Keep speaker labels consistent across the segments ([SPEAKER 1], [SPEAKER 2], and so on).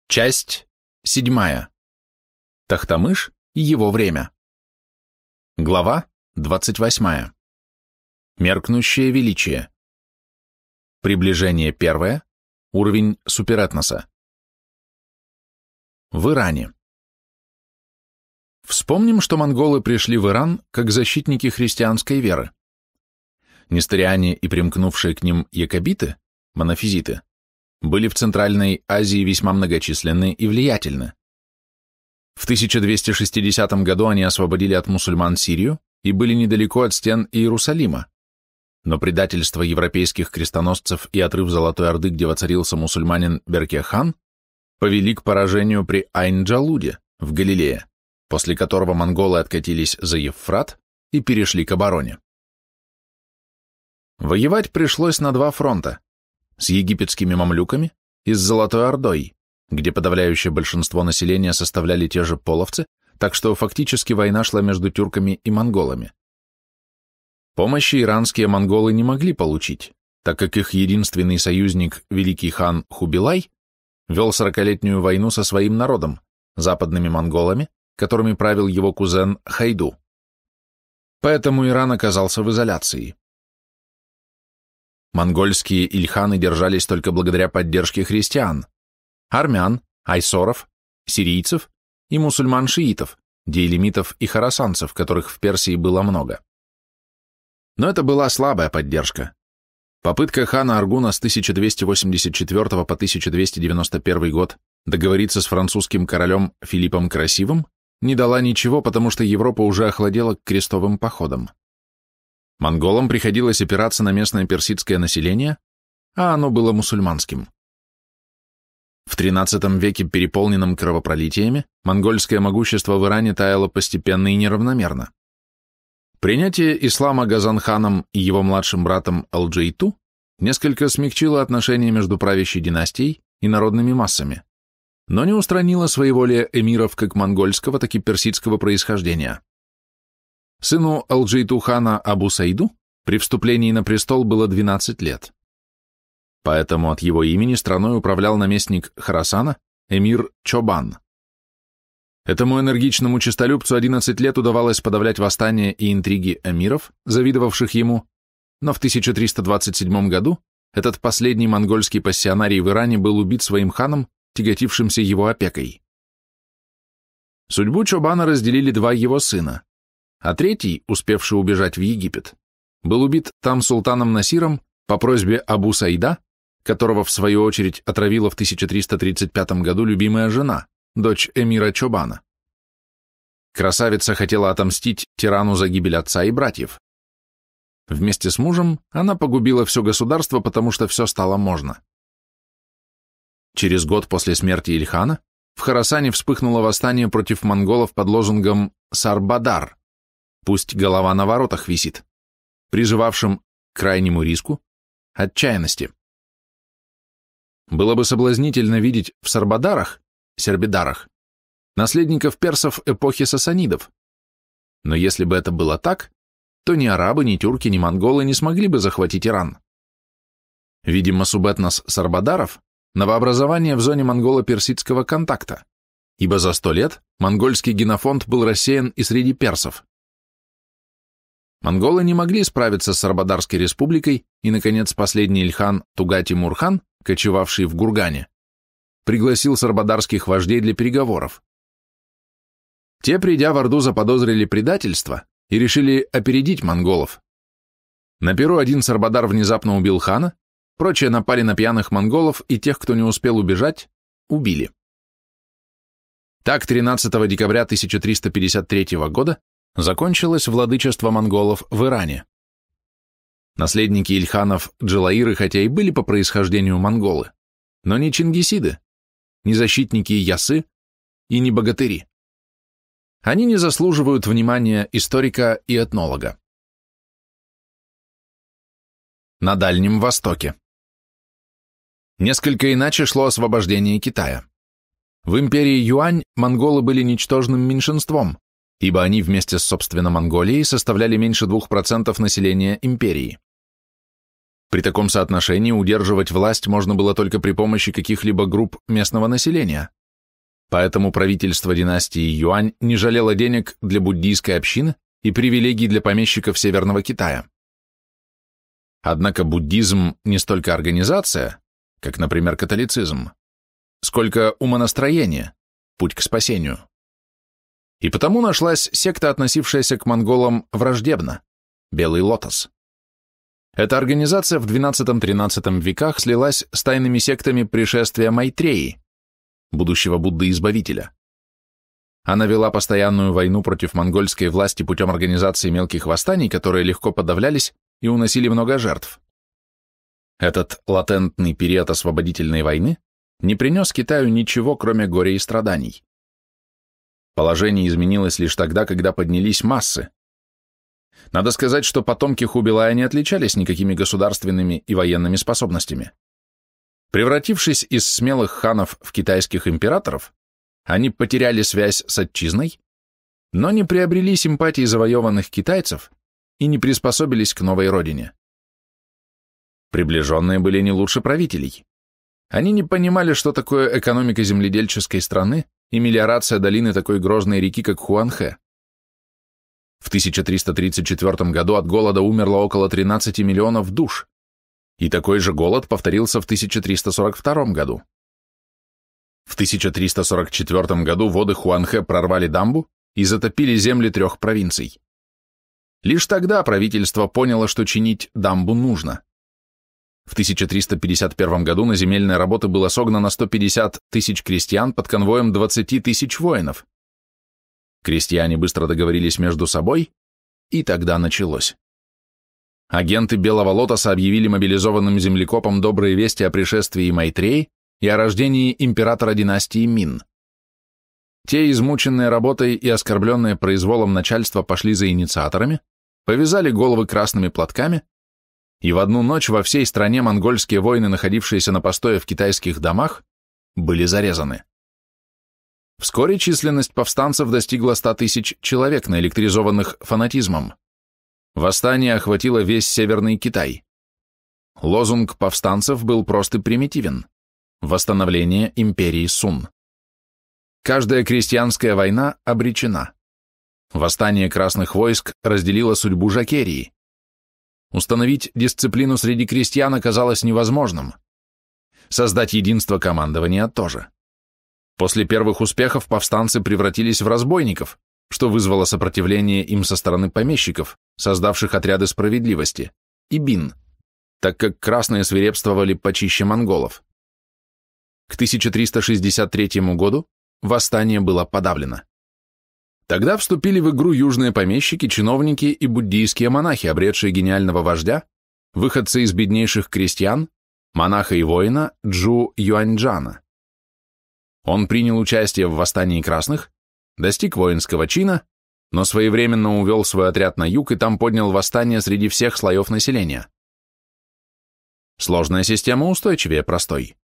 [SPEAKER 1] Часть 7. Тохтамыш и его время. Глава 28. Меркнущее величие. Приближение 1. Уровень суперэтноса. В Иране. Вспомним, что монголы пришли в Иран как защитники христианской веры. Несториане и примкнувшие к ним якобиты, монофизиты, были в Центральной Азии весьма многочисленны и влиятельны. В 1260 году они освободили от мусульман Сирию и были недалеко от стен Иерусалима, но предательство европейских крестоносцев и отрыв Золотой Орды, где воцарился мусульманин Берке-хан, повели к поражению при Айн-Джалуде в Галилее, после которого монголы откатились за Евфрат и перешли к обороне. Воевать пришлось на два фронта – с египетскими мамлюками и с Золотой Ордой, где подавляющее большинство населения составляли те же половцы, так что фактически война шла между тюрками и монголами. Помощи иранские монголы не могли получить, так как их единственный союзник, великий хан Хубилай, вел 40-летнюю войну со своим народом, западными монголами, которыми правил его кузен Хайду. Поэтому Иран оказался в изоляции. Монгольские ильханы держались только благодаря поддержке христиан, армян, айсоров, сирийцев и мусульман-шиитов, дейлимитов и хорасанцев, которых в Персии было много. Но это была слабая поддержка. Попытка хана Аргуна с 1284 по 1291 год договориться с французским королем Филиппом Красивым не дала ничего, потому что Европа уже охладела к крестовым походам. Монголам приходилось опираться на местное персидское население, а оно было мусульманским. В XIII веке, переполненном кровопролитиями, монгольское могущество в Иране таяло постепенно и неравномерно. Принятие ислама Газан-ханом и его младшим братом Алджейту несколько смягчило отношения между правящей династией и народными массами, но не устранило своеволие эмиров как монгольского, так и персидского происхождения. Сыну Алджейту-хана Абу Саиду при вступлении на престол было 12 лет. Поэтому от его имени страной управлял наместник Хорасана, эмир Чобан. Этому энергичному честолюбцу 11 лет удавалось подавлять восстания и интриги эмиров, завидовавших ему, но в 1327 году этот последний монгольский пассионарий в Иране был убит своим ханом, тяготившимся его опекой. Судьбу Чобана разделили два его сына, а третий, успевший убежать в Египет, был убит там султаном Насиром по просьбе Абу Саида, которого в свою очередь отравила в 1335 году любимая жена, дочь эмира Чобана. Красавица хотела отомстить тирану за гибель отца и братьев. Вместе с мужем она погубила все государство, потому что все стало можно. Через год после смерти Ильхана в Хорасане вспыхнуло восстание против монголов под лозунгом «Сарбадар», пусть голова на воротах висит, призывавшим к крайнему риску, отчаянности. Было бы соблазнительно видеть в Сарбадарах, сербидарах, наследников персов эпохи сасанидов, но если бы это было так, то ни арабы, ни тюрки, ни монголы не смогли бы захватить Иран. Видимо, субэтнос сарбадаров – новообразование в зоне монголо-персидского контакта, ибо за 100 лет монгольский генофонд был рассеян и среди персов. Монголы не могли справиться с Сарбадарской республикой, и, наконец, последний ильхан Туга-Тимур-хан, кочевавший в Гургане, пригласил сарбадарских вождей для переговоров. Те, придя в Орду, заподозрили предательство и решили опередить монголов. На Перу один сарбадар внезапно убил хана, прочие напали на пьяных монголов, и тех, кто не успел убежать, убили. Так, 13 декабря 1353 года закончилось владычество монголов в Иране. Наследники ильханов Джилаиры хотя и были по происхождению монголы, но не чингисиды, не защитники Ясы и не богатыри. Они не заслуживают внимания историка и этнолога. На Дальнем Востоке. Несколько иначе шло освобождение Китая. В империи Юань монголы были ничтожным меньшинством, ибо они вместе с, собственно, Монголией составляли меньше 2% населения империи. При таком соотношении удерживать власть можно было только при помощи каких-либо групп местного населения, Поэтому правительство династии Юань не жалело денег для буддийской общины и привилегий для помещиков Северного Китая. Однако буддизм не столько организация, как, например, католицизм, сколько умонастроение, путь к спасению. И потому нашлась секта, относившаяся к монголам враждебно – Белый Лотос. Эта организация в XII-XIII веках слилась с тайными сектами пришествия Майтреи, будущего Будды-избавителя. Она вела постоянную войну против монгольской власти путем организации мелких восстаний, которые легко подавлялись и уносили много жертв. Этот латентный период освободительной войны не принес Китаю ничего, кроме горя и страданий. Положение изменилось лишь тогда, когда поднялись массы. Надо сказать, что потомки Хубилая не отличались никакими государственными и военными способностями. Превратившись из смелых ханов в китайских императоров, они потеряли связь с отчизной, но не приобрели симпатии завоеванных китайцев и не приспособились к новой родине. Приближенные были не лучше правителей. Они не понимали, что такое экономика земледельческой страны и мелиорация долины такой грозной реки, как Хуанхэ. В 1334 году от голода умерло около 13 миллионов душ, и такой же голод повторился в 1342 году. В 1344 году воды Хуанхэ прорвали дамбу и затопили земли 3 провинций. Лишь тогда правительство поняло, что чинить дамбу нужно. В 1351 году на земельные работы было согнано 150 тысяч крестьян под конвоем 20 тысяч воинов. Крестьяне быстро договорились между собой, и тогда началось. Агенты Белого Лотоса объявили мобилизованным землекопам добрые вести о пришествии Майтреи и о рождении императора династии Мин. Те, измученные работой и оскорбленные произволом начальства, пошли за инициаторами, повязали головы красными платками, и в одну ночь во всей стране монгольские воины, находившиеся на постое в китайских домах, были зарезаны. Вскоре численность повстанцев достигла 100 тысяч человек, наэлектризованных фанатизмом. Восстание охватило весь Северный Китай. Лозунг повстанцев был прост и примитивен – восстановление империи Сун. Каждая крестьянская война обречена. Восстание красных войск разделило судьбу Жакерии. Установить дисциплину среди крестьян оказалось невозможным. Создать единство командования тоже. После первых успехов повстанцы превратились в разбойников, что вызвало сопротивление им со стороны помещиков, создавших отряды справедливости, и бин, так как красные свирепствовали почище монголов. К 1363 году восстание было подавлено. Тогда вступили в игру южные помещики, чиновники и буддийские монахи, обретшие гениального вождя, выходцы из беднейших крестьян, монаха и воина Джу Юаньчжана. Он принял участие в восстании красных, достиг воинского чина, но своевременно увел свой отряд на юг и там поднял восстание среди всех слоев населения. Сложная система устойчивее простой.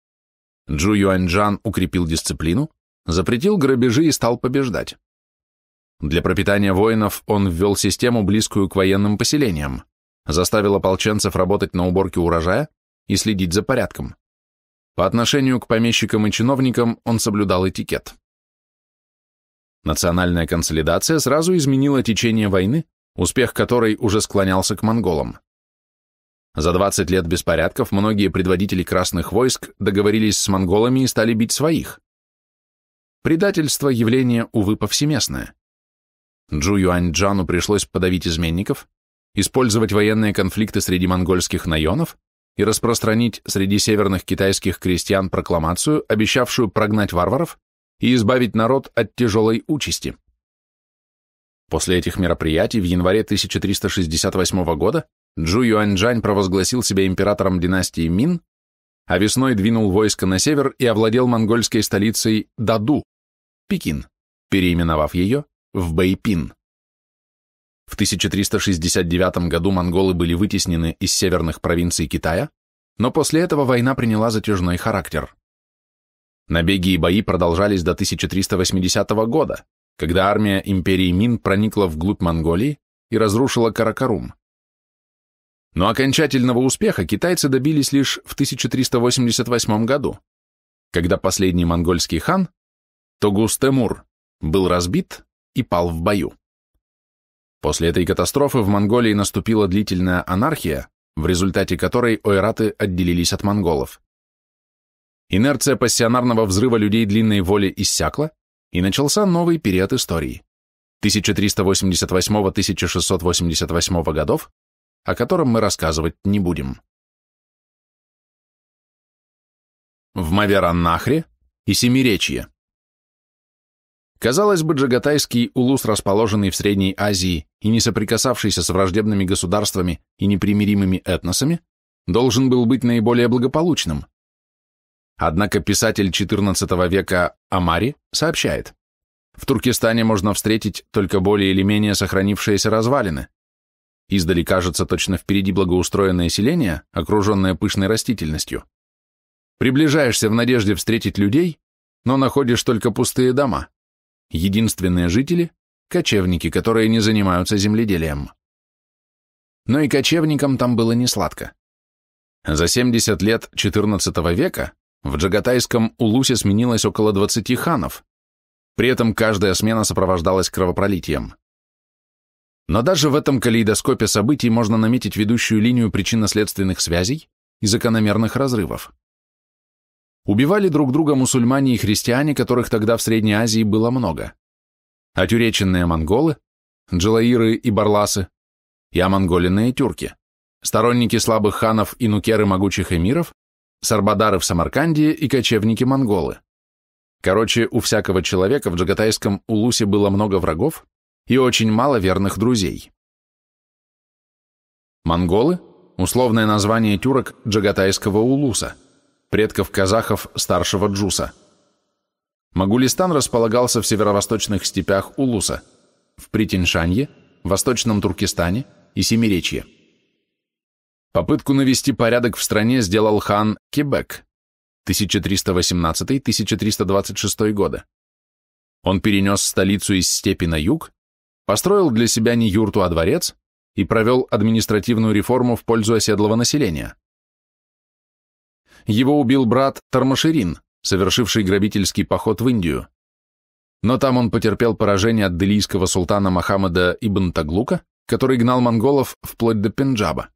[SPEAKER 1] Джу Юаньчжан укрепил дисциплину, запретил грабежи и стал побеждать. Для пропитания воинов он ввел систему, близкую к военным поселениям, заставил ополченцев работать на уборке урожая и следить за порядком. По отношению к помещикам и чиновникам он соблюдал этикет. Национальная консолидация сразу изменила течение войны, успех которой уже склонялся к монголам. За 20 лет беспорядков многие предводители красных войск договорились с монголами и стали бить своих. Предательство – явление, увы, повсеместное. Джу Юаньчжану пришлось подавить изменников, использовать военные конфликты среди монгольских наёнов и распространить среди северных китайских крестьян прокламацию, обещавшую прогнать варваров и избавить народ от тяжелой участи. После этих мероприятий в январе 1368 года Джу Юаньчжань провозгласил себя императором династии Мин, а весной двинул войско на север и овладел монгольской столицей Даду, Пекин, переименовав ее в Бэйпин. В 1369 году монголы были вытеснены из северных провинций Китая, но после этого война приняла затяжной характер. Набеги и бои продолжались до 1380 года, когда армия империи Мин проникла вглубь Монголии и разрушила Каракарум. Но окончательного успеха китайцы добились лишь в 1388 году, когда последний монгольский хан, Тогуз-Темур был разбит и пал в бою. После этой катастрофы в Монголии наступила длительная анархия, в результате которой ойраты отделились от монголов. Инерция пассионарного взрыва людей длинной воли иссякла, и начался новый период истории 1388-1688 годов, о котором мы рассказывать не будем. В Мавераннахре и Семиречье. Казалось бы, Джагатайский улус, расположенный в Средней Азии и не соприкасавшийся с враждебными государствами и непримиримыми этносами, должен был быть наиболее благополучным. Однако писатель XIV века Амари сообщает, в Туркестане можно встретить только более или менее сохранившиеся развалины. Издали кажется точно впереди благоустроенное селение, окруженное пышной растительностью. Приближаешься в надежде встретить людей, но находишь только пустые дома. Единственные жители – кочевники, которые не занимаются земледелием. Но и кочевникам там было не сладко. За 70 лет XIV века в Джагатайском улусе сменилось около 20 ханов, при этом каждая смена сопровождалась кровопролитием. Но даже в этом калейдоскопе событий можно наметить ведущую линию причинно-следственных связей и закономерных разрывов. Убивали друг друга мусульмане и христиане, которых тогда в Средней Азии было много. Отюреченные монголы, джилаиры и барласы, и омонголенные тюрки, сторонники слабых ханов и нукеры могучих эмиров, сарбадары в Самарканде и кочевники-монголы. Короче, у всякого человека в Джагатайском улусе было много врагов и очень мало верных друзей. Монголы – условное название тюрок Джагатайского улуса, предков казахов старшего Джуса. Могулистан располагался в северо-восточных степях улуса, в Притиншанье, Восточном Туркестане и Семиречье. Попытку навести порядок в стране сделал хан Кебек 1318-1326 года. Он перенес столицу из степи на юг, построил для себя не юрту, а дворец и провел административную реформу в пользу оседлого населения. Его убил брат Тармаширин, совершивший грабительский поход в Индию. Но там он потерпел поражение от делийского султана Мохаммеда ибн Таглука, который гнал монголов вплоть до Пенджаба.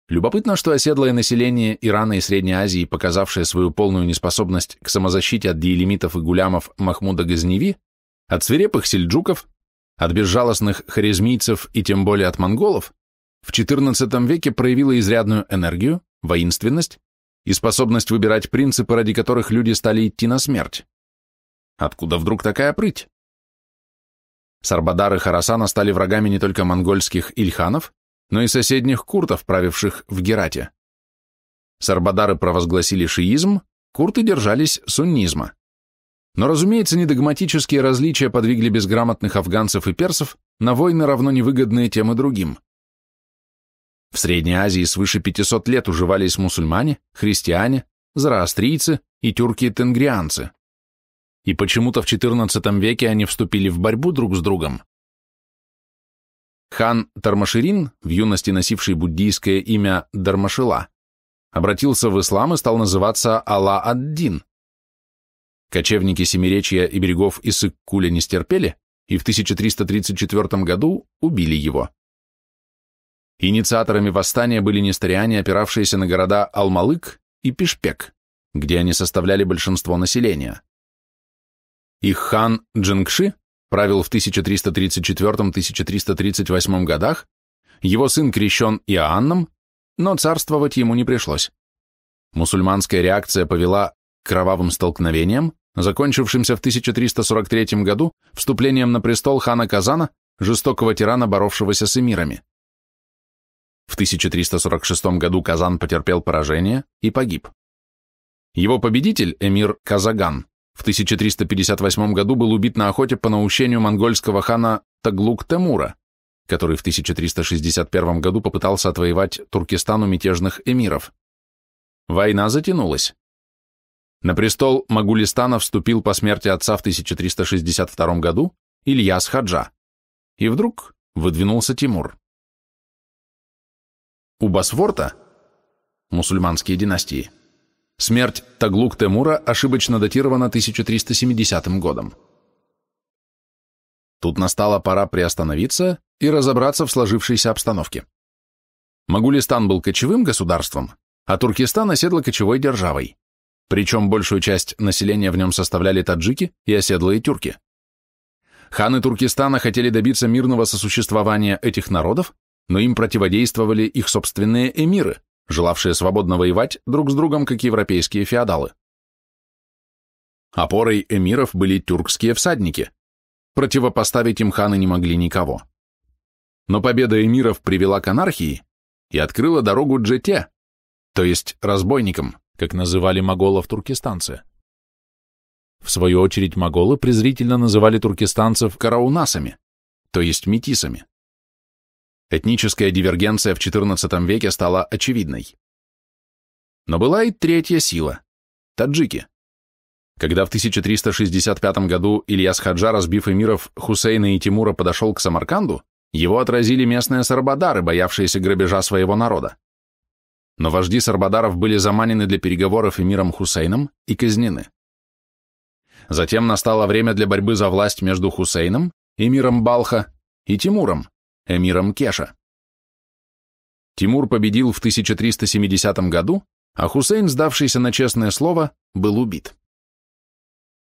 [SPEAKER 1] Любопытно, что оседлое население Ирана и Средней Азии, показавшее свою полную неспособность к самозащите от диелемитов и гулямов Махмуда Газневи, от свирепых сельджуков, от безжалостных хорезмийцев и тем более от монголов, в XIV веке проявило изрядную энергию, воинственность и способность выбирать принципы, ради которых люди стали идти на смерть. Откуда вдруг такая прыть? Сарбадары Хорасана стали врагами не только монгольских ильханов, но и соседних куртов, правивших в Герате. Сарбадары провозгласили шиизм, курты держались суннизма. Но, разумеется, недогматические различия подвигли безграмотных афганцев и персов на войны, равно невыгодные тем и другим. В Средней Азии свыше 500 лет уживались мусульмане, христиане, зороастрийцы и тюрки-тенгрианцы. И почему-то в XIV веке они вступили в борьбу друг с другом. Хан Тармаширин, в юности носивший буддийское имя Дармашила, обратился в ислам и стал называться Алла-ад-Дин. Кочевники Семиречья и берегов Иссык-Куля не стерпели и в 1334 году убили его. Инициаторами восстания были несториане, опиравшиеся на города Алмалык и Пишпек, где они составляли большинство населения. Их хан Джингши правил в 1334-1338 годах, его сын крещен Иоанном, но царствовать ему не пришлось. Мусульманская реакция повела к кровавым столкновениям, закончившимся в 1343 году вступлением на престол хана Казана, жестокого тирана, боровшегося с эмирами. В 1346 году Казан потерпел поражение и погиб. Его победитель, эмир Казаган, в 1358 году был убит на охоте по наущению монгольского хана Таглук-Темура, который в 1361 году попытался отвоевать Туркестан у мятежных эмиров. Война затянулась. На престол Могулистана вступил по смерти отца в 1362 году Ильяс Хаджа, и вдруг выдвинулся Тимур. У Босфорта, мусульманские династии, Смерть Таглук-Темура ошибочно датирована 1370 годом. Тут настала пора приостановиться и разобраться в сложившейся обстановке. Могулистан был кочевым государством, а Туркестан оседло-кочевой державой, причем большую часть населения в нем составляли таджики и оседлые тюрки. Ханы Туркестана хотели добиться мирного сосуществования этих народов, но им противодействовали их собственные эмиры, желавшие свободно воевать друг с другом, как европейские феодалы. Опорой эмиров были тюркские всадники. Противопоставить им ханы не могли никого. Но победа эмиров привела к анархии и открыла дорогу джете, то есть разбойникам, как называли моголов туркестанцы. В свою очередь моголы презрительно называли туркестанцев караунасами, то есть метисами. Этническая дивергенция в XIV веке стала очевидной. Но была и третья сила – таджики. Когда в 1365 году Ильяс Хаджа, разбив эмиров Хусейна и Тимура, подошел к Самарканду, его отразили местные сарбадары, боявшиеся грабежа своего народа. Но вожди сарбадаров были заманены для переговоров эмиром Хусейном и казнены. Затем настало время для борьбы за власть между Хусейном, эмиром Балха, и Тимуром, эмиром Кеша. Тимур победил в 1370 году, а Хусейн, сдавшийся на честное слово, был убит.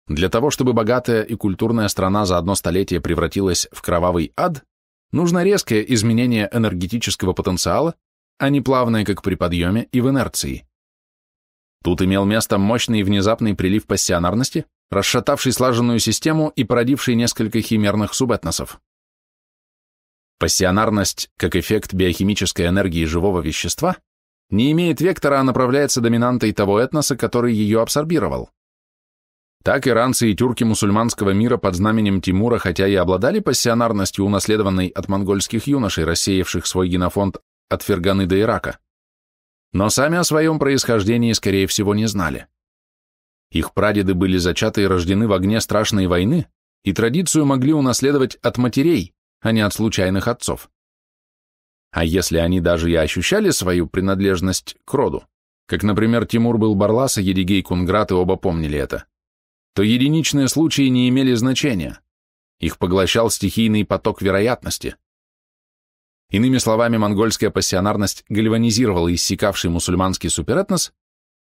[SPEAKER 1] Для того, чтобы богатая и культурная страна за одно столетие превратилась в кровавый ад, нужно резкое изменение энергетического потенциала, а не плавное, как при подъеме и в инерции. Тут имел место мощный и внезапный прилив пассионарности, расшатавший слаженную систему и породивший несколько химерных субэтносов. Пассионарность, как эффект биохимической энергии живого вещества, не имеет вектора, а направляется доминантой того этноса, который ее абсорбировал. Так иранцы и тюрки мусульманского мира под знаменем Тимура, хотя и обладали пассионарностью, унаследованной от монгольских юношей, рассеявших свой генофонд от Ферганы до Ирака, но сами о своем происхождении, скорее всего, не знали. Их прадеды были зачаты и рождены в огне страшной войны, и традицию могли унаследовать от матерей, а не от случайных отцов. А если они даже и ощущали свою принадлежность к роду, как, например, Тимур был Барлас, а Едигей Кунграт, и оба помнили это, то единичные случаи не имели значения. Их поглощал стихийный поток вероятности. Иными словами, монгольская пассионарность гальванизировала иссякавший мусульманский суперэтнос,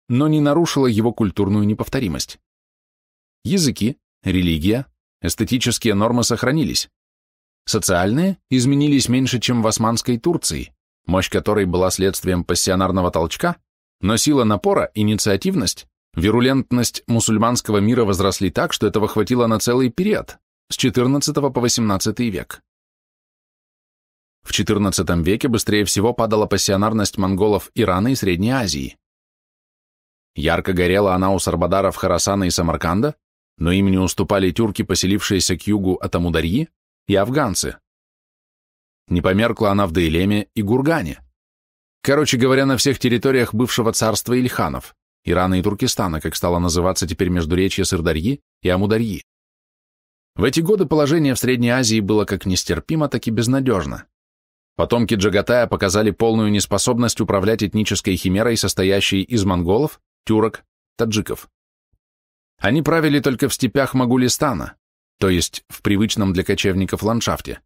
[SPEAKER 1] но не нарушила его культурную неповторимость. Языки, религия, эстетические нормы сохранились. Социальные изменились меньше, чем в Османской Турции, мощь которой была следствием пассионарного толчка, но сила напора, инициативность, вирулентность мусульманского мира возросли так, что этого хватило на целый период, с XIV по XVIII век. В XIV веке быстрее всего падала пассионарность монголов Ирана и Средней Азии. Ярко горела она у сарбадаров Хорасана и Самарканда, но им не уступали тюрки, поселившиеся к югу от Амударьи, и афганцы. Не померкла она в Дейлеме и Гургане. Короче говоря, на всех территориях бывшего царства Ильханов, Ирана и Туркестана, как стало называться теперь междуречье Сырдарьи и Амударьи. В эти годы положение в Средней Азии было как нестерпимо, так и безнадежно. Потомки Джагатая показали полную неспособность управлять этнической химерой, состоящей из монголов, тюрок, таджиков. Они правили только в степях Могулистана, то есть в привычном для кочевников ландшафте.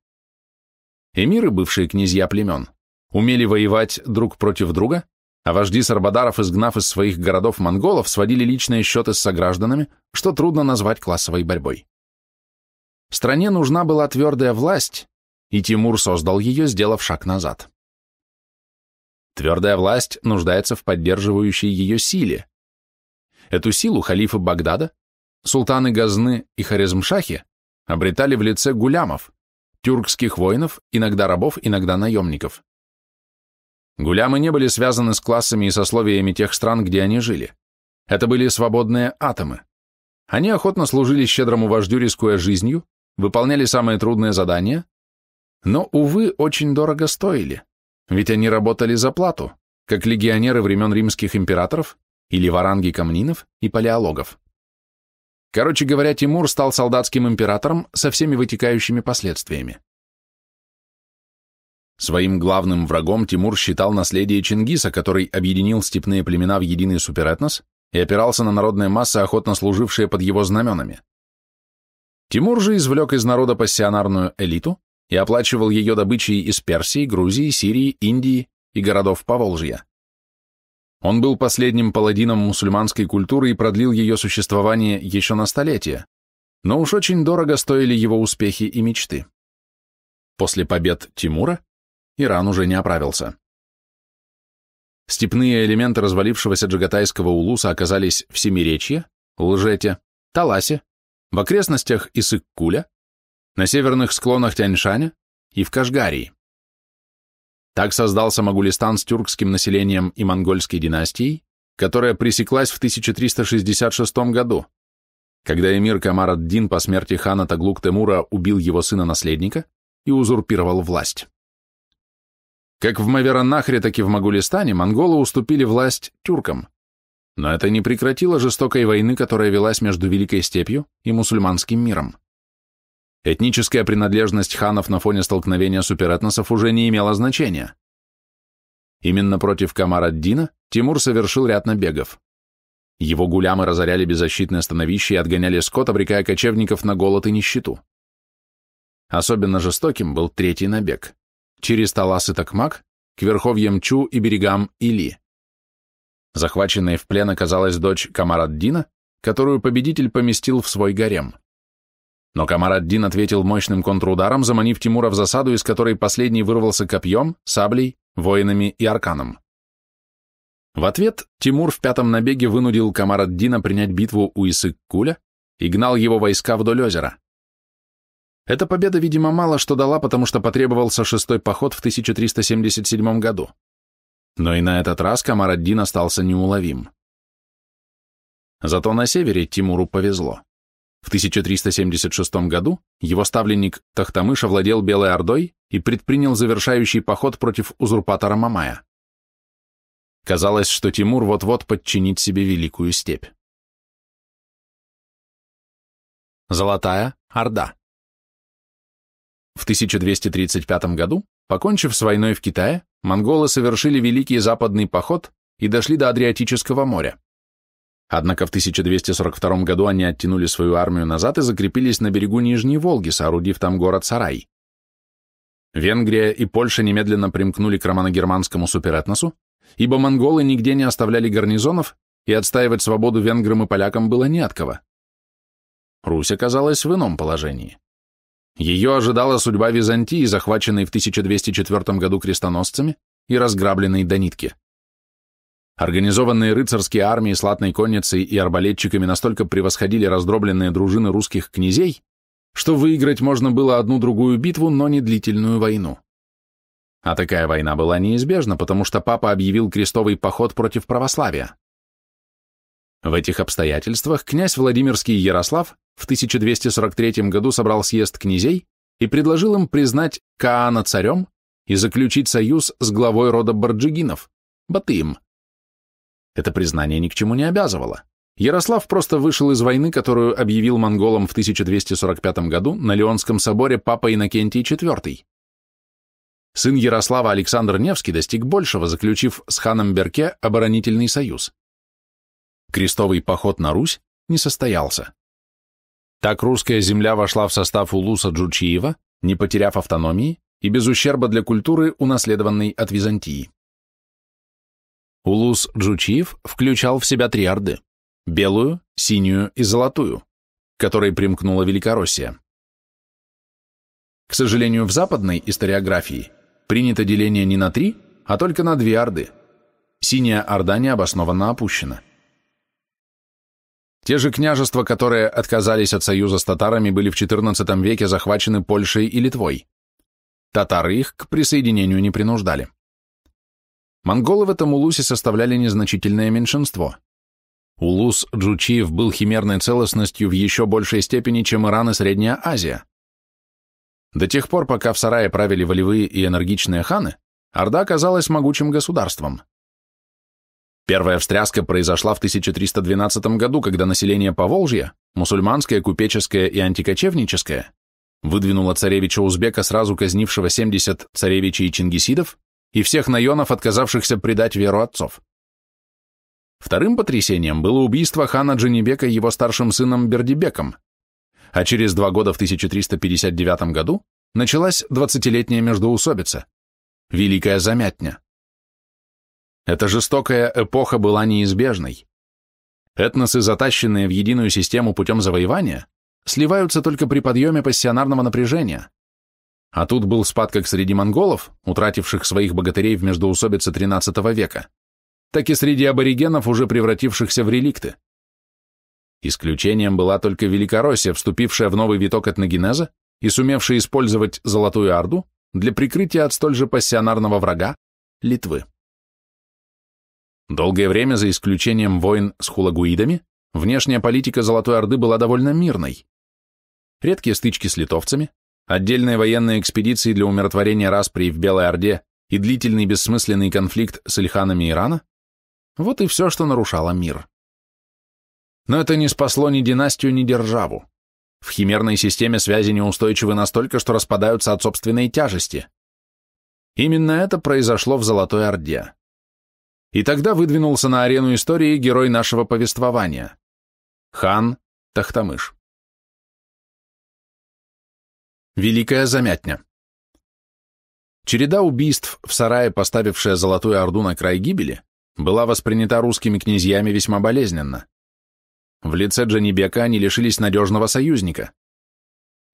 [SPEAKER 1] Эмиры, бывшие князья племен, умели воевать друг против друга, а вожди сарбадаров, изгнав из своих городов монголов, сводили личные счеты с согражданами, что трудно назвать классовой борьбой. Стране нужна была твердая власть, и Тимур создал ее, сделав шаг назад. Твердая власть нуждается в поддерживающей ее силе. Эту силу халифы Багдада, султаны Газны и Хорезмшахи обретали в лице гулямов, тюркских воинов, иногда рабов, иногда наемников. Гулямы не были связаны с классами и сословиями тех стран, где они жили. Это были свободные атомы. Они охотно служили щедрому вождю, рискуя жизнью, выполняли самые трудные задания, но, увы, очень дорого стоили, ведь они работали за плату, как легионеры времен римских императоров или варанги камнинов и палеологов. Короче говоря, Тимур стал солдатским императором со всеми вытекающими последствиями. Своим главным врагом Тимур считал наследие Чингиса, который объединил степные племена в единый суперэтнос и опирался на народные массы, охотно служившие под его знаменами. Тимур же извлек из народа пассионарную элиту и оплачивал ее добычей из Персии, Грузии, Сирии, Индии и городов Поволжья. Он был последним паладином мусульманской культуры и продлил ее существование еще на столетия, но уж очень дорого стоили его успехи и мечты. После побед Тимура Иран уже не оправился. Степные элементы развалившегося джагатайского улуса оказались в Семиречье, Лжете, Таласе, в окрестностях Исык-Куля, на северных склонах Тяньшаня и в Кашгарии. Так создался Могулистан с тюркским населением и монгольской династией, которая пресеклась в 1366 году, когда эмир Камар ад-Дин по смерти хана Таглук-Темура убил его сына-наследника и узурпировал власть. Как в Мавераннахре, так и в Могулистане монголы уступили власть тюркам, но это не прекратило жестокой войны, которая велась между Великой Степью и мусульманским миром. Этническая принадлежность ханов на фоне столкновения суперэтносов уже не имела значения. Именно против Камар ад-Дина Тимур совершил ряд набегов. Его гулямы разоряли беззащитные становища и отгоняли скот, обрекая кочевников на голод и нищету. Особенно жестоким был третий набег – через Талас и Токмак к верховьям Чу и берегам Или. Захваченной в плен оказалась дочь Камар ад-Дина, которую победитель поместил в свой гарем. Но Камар ад-Дин ответил мощным контрударом, заманив Тимура в засаду, из которой последний вырвался копьем, саблей, воинами и арканом. В ответ Тимур в пятом набеге вынудил Камар ад-Дина принять битву у Исык-Куля и гнал его войска вдоль озера. Эта победа, видимо, мало что дала, потому что потребовался шестой поход в 1377 году. Но и на этот раз Камар ад-Дин остался неуловим. Зато на севере Тимуру повезло. В 1376 году его ставленник Тохтамыш овладел Белой Ордой и предпринял завершающий поход против узурпатора Мамая. Казалось, что Тимур вот-вот подчинит себе Великую Степь. Золотая Орда. В 1235 году, покончив с войной в Китае, монголы совершили Великий Западный поход и дошли до Адриатического моря. Однако в 1242 году они оттянули свою армию назад и закрепились на берегу Нижней Волги, соорудив там город Сарай. Венгрия и Польша немедленно примкнули к романо-германскому суперэтносу, ибо монголы нигде не оставляли гарнизонов, и отстаивать свободу венграм и полякам было не от кого. Русь оказалась в ином положении. Ее ожидала судьба Византии, захваченной в 1204 году крестоносцами и разграбленной до нитки. Организованные рыцарские армии с латной конницей и арбалетчиками настолько превосходили раздробленные дружины русских князей, что выиграть можно было одну-другую битву, но не длительную войну. А такая война была неизбежна, потому что папа объявил крестовый поход против православия. В этих обстоятельствах князь Владимирский Ярослав в 1243 году собрал съезд князей и предложил им признать Каана царем и заключить союз с главой рода Борджигинов, Батыем. Это признание ни к чему не обязывало. Ярослав просто вышел из войны, которую объявил монголам в 1245 году на Леонском соборе папа Иннокентий IV. Сын Ярослава Александр Невский достиг большего, заключив с ханом Берке оборонительный союз. Крестовый поход на Русь не состоялся. Так русская земля вошла в состав улуса Джучиева, не потеряв автономии и без ущерба для культуры, унаследованной от Византии. Улус Джучиев включал в себя три орды – белую, синюю и золотую, к которой примкнула Великороссия. К сожалению, в западной историографии принято деление не на три, а только на две орды. Синяя орда необоснованно опущена. Те же княжества, которые отказались от союза с татарами, были в XIV веке захвачены Польшей и Литвой. Татары их к присоединению не принуждали. Монголы в этом улусе составляли незначительное меньшинство. Улус Джучиев был химерной целостностью в еще большей степени, чем Иран и Средняя Азия. До тех пор, пока в Сарае правили волевые и энергичные ханы, Орда оказалась могучим государством. Первая встряска произошла в 1312 году, когда население Поволжья, мусульманское, купеческое и антикочевническое, выдвинуло царевича-узбека, сразу казнившего 70 царевичей и чингисидов, и всех наенов, отказавшихся предать веру отцов. Вторым потрясением было убийство хана Джанибека его старшим сыном Бердибеком, а через 2 года в 1359 году началась 20-летняя междоусобица, Великая Замятня. Эта жестокая эпоха была неизбежной. Этносы, затащенные в единую систему путем завоевания, сливаются только при подъеме пассионарного напряжения. А тут был спад как среди монголов, утративших своих богатырей в междоусобице XIII века, так и среди аборигенов, уже превратившихся в реликты. Исключением была только Великороссия, вступившая в новый виток этногенеза и сумевшая использовать Золотую Орду для прикрытия от столь же пассионарного врага Литвы. Долгое время, за исключением войн с хулагуидами, внешняя политика Золотой Орды была довольно мирной. Редкие стычки с литовцами, отдельные военные экспедиции для умиротворения распри в Белой Орде и длительный бессмысленный конфликт с ильханами Ирана – вот и все, что нарушало мир. Но это не спасло ни династию, ни державу. В химерной системе связи неустойчивы настолько, что распадаются от собственной тяжести. Именно это произошло в Золотой Орде. И тогда выдвинулся на арену истории герой нашего повествования – хан Тохтамыш. Великая Замятня. Череда убийств в сарае, поставившая Золотую Орду на край гибели, была воспринята русскими князьями весьма болезненно. В лице Джанибека они лишились надежного союзника.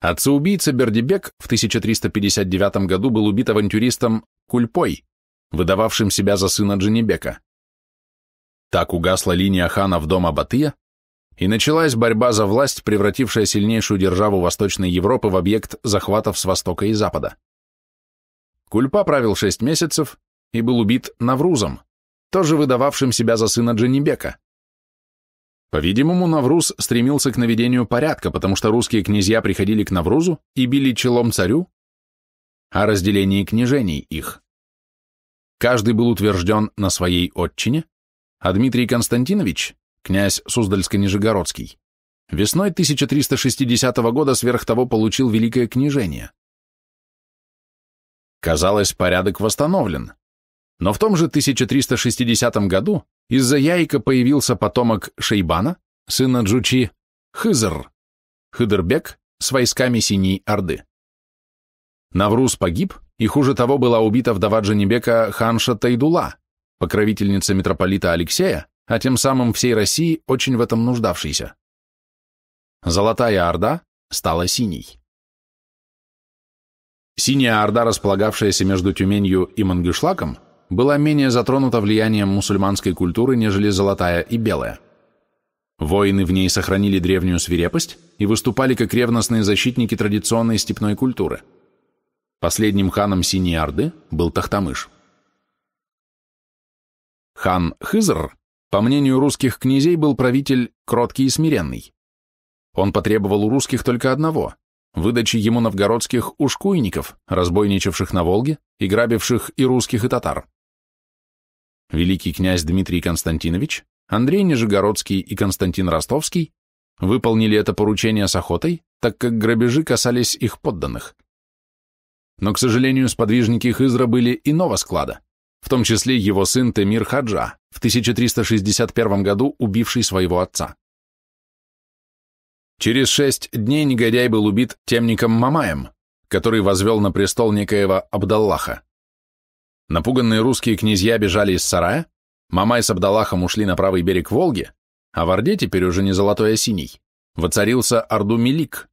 [SPEAKER 1] Отца-убийца Бердибек в 1359 году был убит авантюристом Кульпой, выдававшим себя за сына Джанибека. Так угасла линия хана в дом Абатыя, и началась борьба за власть, превратившая сильнейшую державу Восточной Европы в объект захватов с востока и запада. Кульпа правил 6 месяцев и был убит Наврузом, тоже выдававшим себя за сына Джанибека. По-видимому, Навруз стремился к наведению порядка, потому что русские князья приходили к Наврузу и били челом царю о разделении княжений их. Каждый был утвержден на своей отчине, а Дмитрий Константинович, князь Суздальско-Нижегородский, весной 1360 года сверх того получил великое княжение. Казалось, порядок восстановлен, но в том же 1360 году из-за Яйка появился потомок Шейбана, сына Джучи, Хыдырбек с войсками Синей Орды. Навруз погиб, и хуже того была убита вдова Джанибека ханша Тайдула, покровительница митрополита Алексея, а тем самым всей России, очень в этом нуждавшейся. Золотая Орда стала синей. Синяя Орда, располагавшаяся между Тюменью и Мангышлаком, была менее затронута влиянием мусульманской культуры, нежели Золотая и Белая. Воины в ней сохранили древнюю свирепость и выступали как ревностные защитники традиционной степной культуры. Последним ханом Синей Орды был Тохтамыш. Хан Хызр, по мнению русских князей, был правитель кроткий и смиренный. Он потребовал у русских только одного – выдачи ему новгородских ушкуйников, разбойничавших на Волге и грабивших и русских, и татар. Великий князь Дмитрий Константинович, Андрей Нижегородский и Константин Ростовский выполнили это поручение с охотой, так как грабежи касались их подданных. Но, к сожалению, сподвижники Хызра были иного склада, в том числе его сын Темир Хаджа, в 1361 году убивший своего отца. Через 6 дней негодяй был убит темником Мамаем, который возвел на престол некоего Абдаллаха. Напуганные русские князья бежали из сарая, Мамай с Абдаллахом ушли на правый берег Волги, а в Орде, теперь уже не золотой, а синий, воцарился Орду-Мелик,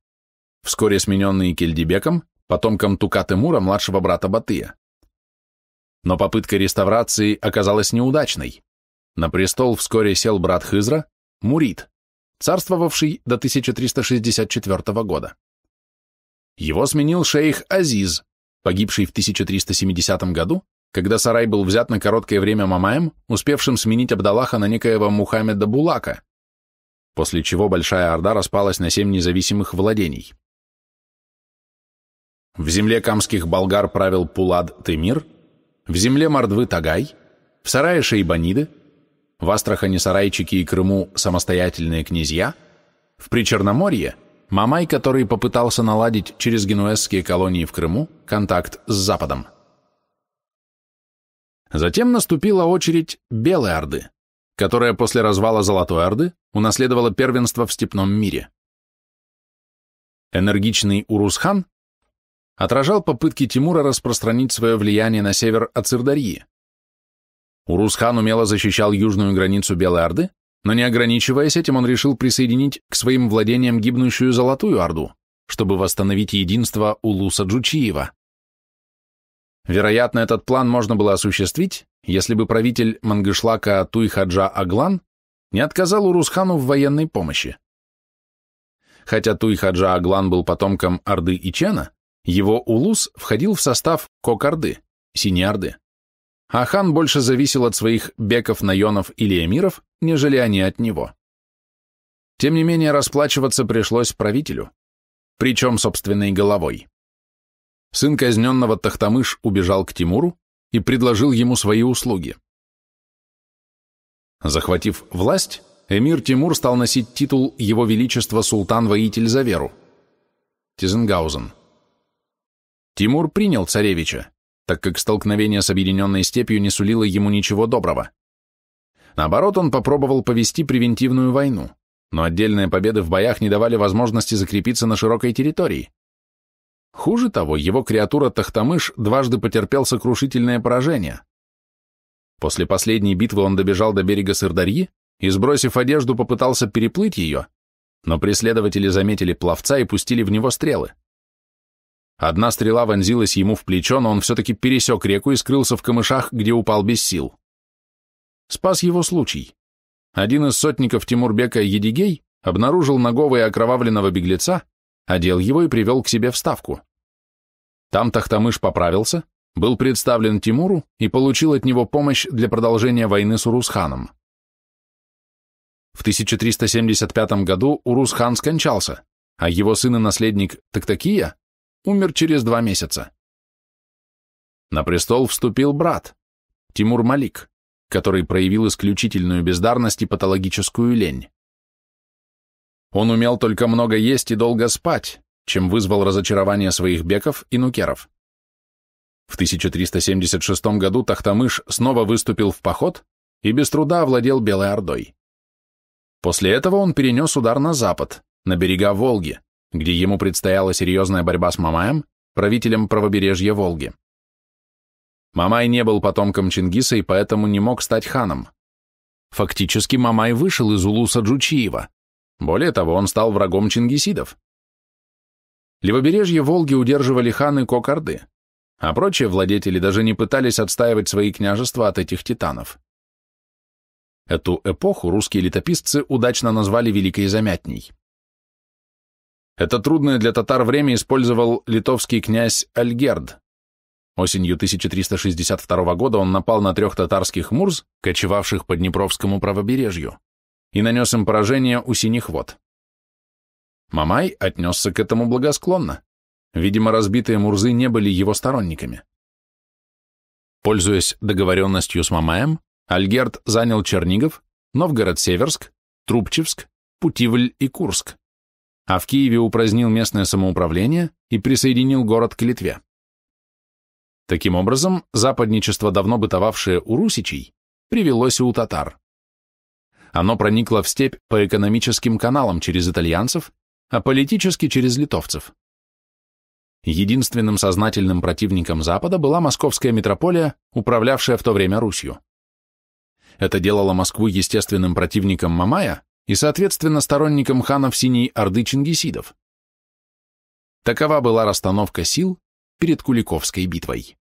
[SPEAKER 1] вскоре смененный Кельдибеком, потомком Тука-Тимура, младшего брата Батыя. Но попытка реставрации оказалась неудачной. На престол вскоре сел брат Хызра, Мурид, царствовавший до 1364 года. Его сменил шейх Азиз, погибший в 1370 году, когда сарай был взят на короткое время Мамаем, успевшим сменить Абдаллаха на некоего Мухаммеда Булака, после чего Большая Орда распалась на 7 независимых владений. В земле камских болгар правил Пулад Темир, в земле Мордвы Тагай, в сарае Шейбаниды, в Астрахани, Сарайчике и Крыму самостоятельные князья, в Причерноморье Мамай, который попытался наладить через генуэзские колонии в Крыму контакт с Западом. Затем наступила очередь Белой Орды, которая после развала Золотой Орды унаследовала первенство в степном мире. Энергичный Урус-хан отражал попытки Тимура распространить свое влияние на север от Сырдарьи. Урус-хан умело защищал южную границу Белой Орды, но не ограничиваясь этим, он решил присоединить к своим владениям гибнущую Золотую Орду, чтобы восстановить единство Улуса Джучиева. Вероятно, этот план можно было осуществить, если бы правитель Мангышлака Туй-Хаджа Аглан не отказал Урус-хану в военной помощи. Хотя Туй-Хаджа Аглан был потомком Орды Ичена, его улус входил в состав Кок-Орды, Синей Орды, а хан больше зависел от своих беков, наенов или эмиров, нежели они от него. Тем не менее, расплачиваться пришлось правителю, причем собственной головой. Сын казненного Тохтамыш убежал к Тимуру и предложил ему свои услуги. Захватив власть, эмир Тимур стал носить титул Его Величества Султан-Воитель за веру, Тизенгаузен. Тимур принял царевича, так как столкновение с объединенной степью не сулило ему ничего доброго. Наоборот, он попробовал повести превентивную войну, но отдельные победы в боях не давали возможности закрепиться на широкой территории. Хуже того, его креатура Тохтамыш дважды потерпел сокрушительное поражение. После последней битвы он добежал до берега Сырдарьи и, сбросив одежду, попытался переплыть ее, но преследователи заметили пловца и пустили в него стрелы. Одна стрела вонзилась ему в плечо, но он все-таки пересек реку и скрылся в камышах, где упал без сил. Спас его случай. Один из сотников Тимурбека Едигей обнаружил нагого и окровавленного беглеца, одел его и привел к себе в ставку. Там Тохтамыш поправился, был представлен Тимуру и получил от него помощь для продолжения войны с Урус-ханом. В 1375 году Урус-хан скончался, а его сын и наследник Токтакия умер через 2 месяца. На престол вступил брат, Тимур-Малик, который проявил исключительную бездарность и патологическую лень. Он умел только много есть и долго спать, чем вызвал разочарование своих беков и нукеров. В 1376 году Тохтамыш снова выступил в поход и без труда овладел Белой Ордой. После этого он перенес удар на запад, на берега Волги, где ему предстояла серьезная борьба с Мамаем, правителем правобережья Волги. Мамай не был потомком Чингиса и поэтому не мог стать ханом. Фактически Мамай вышел из улуса Джучиева. Более того, он стал врагом чингисидов. Левобережье Волги удерживали ханы Кок-Орды, а прочие владетели даже не пытались отстаивать свои княжества от этих титанов. Эту эпоху русские летописцы удачно назвали Великой Замятней. Это трудное для татар время использовал литовский князь Альгерд. Осенью 1362 года он напал на 3 татарских мурз, кочевавших по Днепровскому правобережью, и нанес им поражение у Синих вод. Мамай отнесся к этому благосклонно. Видимо, разбитые мурзы не были его сторонниками. Пользуясь договоренностью с Мамаем, Альгерд занял Чернигов, Новгород-Северск, Трубчевск, Путивль и Курск, а в Киеве упразднил местное самоуправление и присоединил город к Литве. Таким образом, западничество, давно бытовавшее у русичей, привелось и у татар. Оно проникло в степь по экономическим каналам через итальянцев, а политически через литовцев. Единственным сознательным противником Запада была московская митрополия, управлявшая в то время Русью. Это делало Москву естественным противником Мамая и, соответственно, сторонником ханов Синей Орды чингисидов. Такова была расстановка сил перед Куликовской битвой.